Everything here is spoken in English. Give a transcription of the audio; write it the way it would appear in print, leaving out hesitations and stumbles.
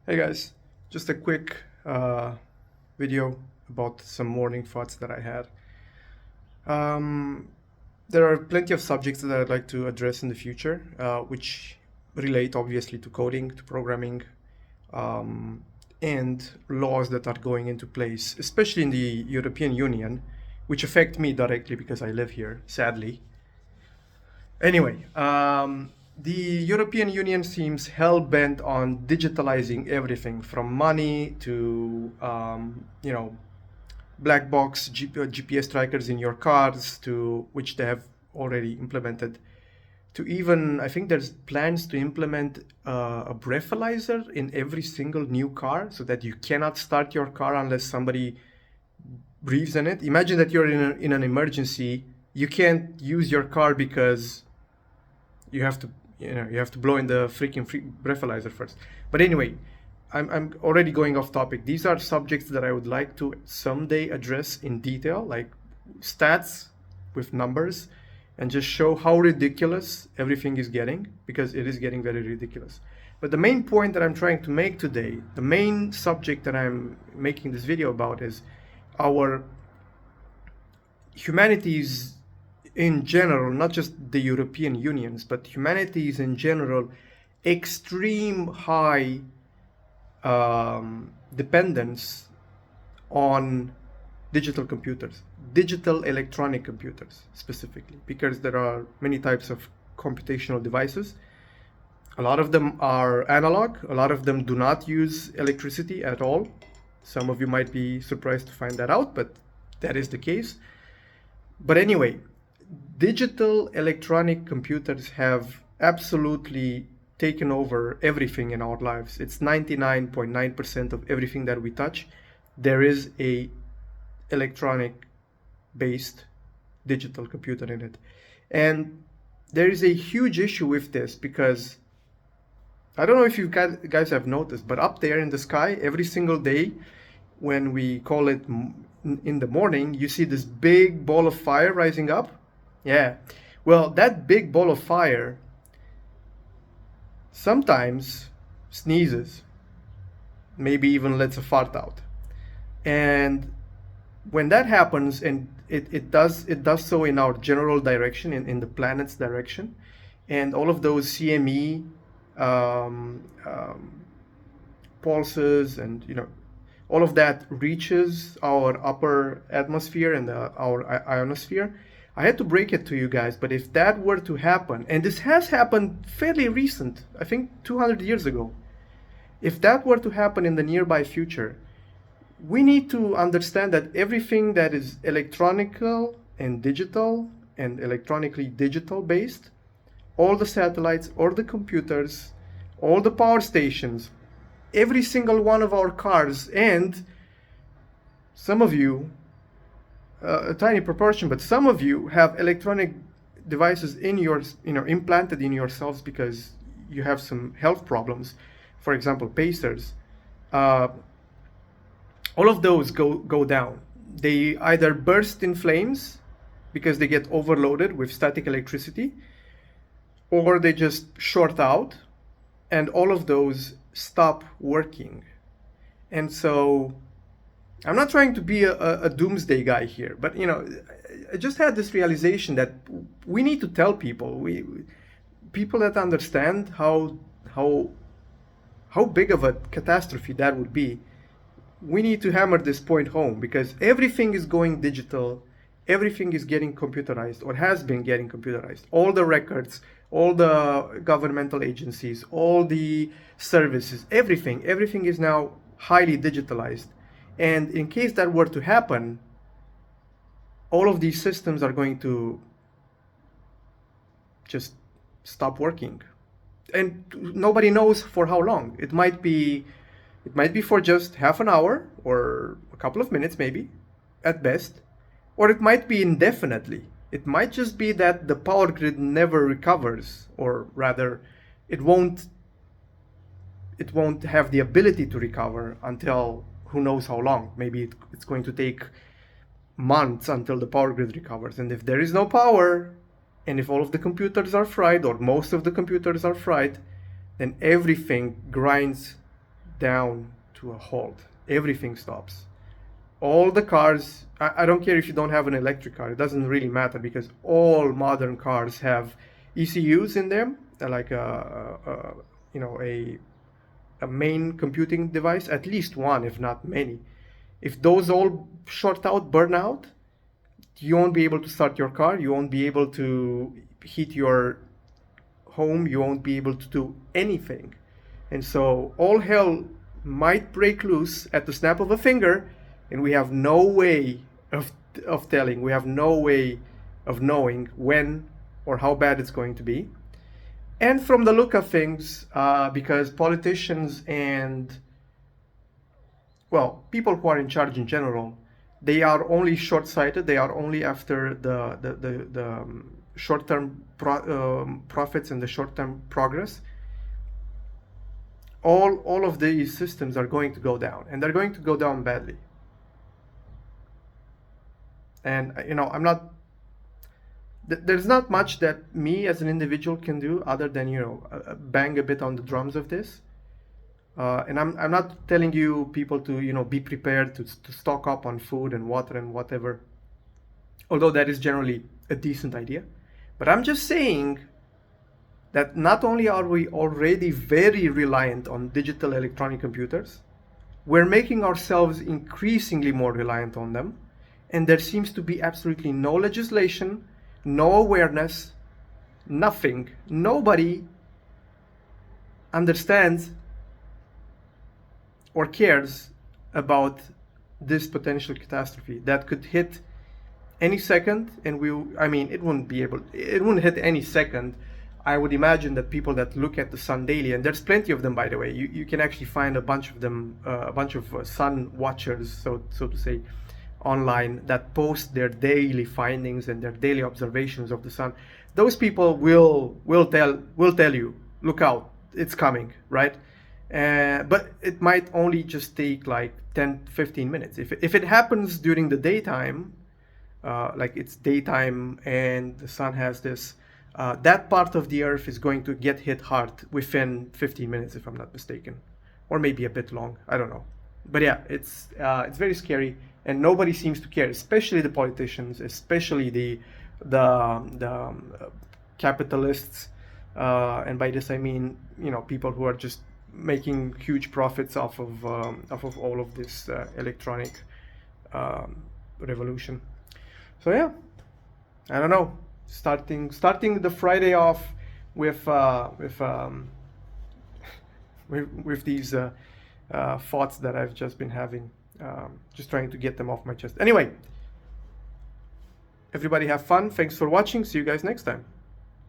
Hey guys, just a quick video about some morning thoughts that I had. Um, there are plenty of subjects that I'd like to address in the future, which relate obviously to coding, to programming, um, and laws that are going into place, especially in the European Union, which affect me directly because I live here, sadly. Anyway, the European Union seems hell-bent on digitalizing everything from money to, black box GPS trackers in your cars, to which they have already implemented, to even, I think there's plans to implement a breathalyzer in every single new car so that you cannot start your car unless somebody breathes in it. Imagine that you're in an emergency. You can't use your car because you have to you have to blow in the freaking breathalyzer first. But anyway, I'm already going off topic. These are subjects that I would like to someday address in detail, like stats with numbers, and just show how ridiculous everything is getting, because it is getting very ridiculous. But the main point that I'm trying to make today, the main subject that I'm making this video about, is our humanity's in general, not just the European Unions, but humanity's in general, extreme high dependence on digital computers, digital electronic computers specifically, because there are many types of computational devices. A lot of them are analog, a lot of them do not use electricity at all. Some of you might be surprised to find that out, but that is the case. But anyway, digital electronic computers have absolutely taken over everything in our lives. It's 99.9% of everything that we touch. There is a electronic based digital computer in it. And there is a huge issue with this, because I don't know if you guys have noticed, but up there in the sky every single day, when we call it in the morning, you see this big ball of fire rising up. Yeah. Well, that big ball of fire sometimes sneezes, maybe even lets a fart out. And when that happens, and it does so in our general direction, in the planet's direction, and all of those CME pulses, and all of that reaches our upper atmosphere and our ionosphere. I had to break it to you guys, but if that were to happen, and this has happened fairly recent, I think 200 years ago, if that were to happen in the nearby future, we need to understand that everything that is electronical and digital and electronically digital based, all the satellites, all the computers, all the power stations, every single one of our cars, and some of you, a tiny proportion, but some of you have electronic devices in your, implanted in yourselves because you have some health problems. For example, pacers. All of those go down. They either burst in flames because they get overloaded with static electricity, or they just short out, and all of those stop working. And so I'm not trying to be a doomsday guy here, but I just had this realization that we need to tell people, people that understand how big of a catastrophe that would be. We need to hammer this point home, because everything is going digital, everything is getting computerized, or has been getting computerized. All the records, all the governmental agencies, all the services, everything is now highly digitalized. And in case that were to happen, all of these systems are going to just stop working. And nobody knows for how long. It might be for just half an hour or a couple of minutes, maybe, at best. Or it might be indefinitely. It might just be that the power grid never recovers, or rather, it won't have the ability to recover until who knows how long. Maybe it's going to take months until the power grid recovers. And if there is no power, and if all of the computers are fried, or most of the computers are fried, then everything grinds down to a halt. Everything stops. All the cars, I don't care if you don't have an electric car, it doesn't really matter because all modern cars have ECUs in them, like a main computing device, at least one, if not many. If those all short out, burn out, you won't be able to start your car, you won't be able to heat your home, you won't be able to do anything. And so all hell might break loose at the snap of a finger, and we have no way of telling, we have no way of knowing when or how bad it's going to be. And from the look of things, because politicians and, well, people who are in charge in general, they are only short-sighted. They are only after the short-term profits and the short-term progress. All of these systems are going to go down, and they're going to go down badly. And I'm not. There's not much that me as an individual can do other than bang a bit on the drums of this. And I'm not telling you people to be prepared to stock up on food and water and whatever, although that is generally a decent idea. But I'm just saying that not only are we already very reliant on digital electronic computers, we're making ourselves increasingly more reliant on them, and there seems to be absolutely no legislation, no awareness, nothing. Nobody understands or cares about this potential catastrophe that could hit any second, and it wouldn't hit any second. I would imagine that people that look at the sun daily, and there's plenty of them, by the way, you can actually find a bunch of them, a bunch of sun watchers, so to say, online, that post their daily findings and their daily observations of the sun. Those people will tell you, look out, it's coming, right? But it might only just take like 10-15 minutes. If it happens during the daytime, like it's daytime and the sun has this, that part of the earth is going to get hit hard within 15 minutes, if I'm not mistaken, or maybe a bit long, I don't know. But yeah, it's very scary, and nobody seems to care, especially the politicians, especially the capitalists, and by this I mean people who are just making huge profits off of all of this electronic revolution. So yeah, I don't know. Starting the Friday off with these thoughts that I've just been having, just trying to get them off my chest. Anyway, everybody have fun. Thanks for watching. See you guys next time.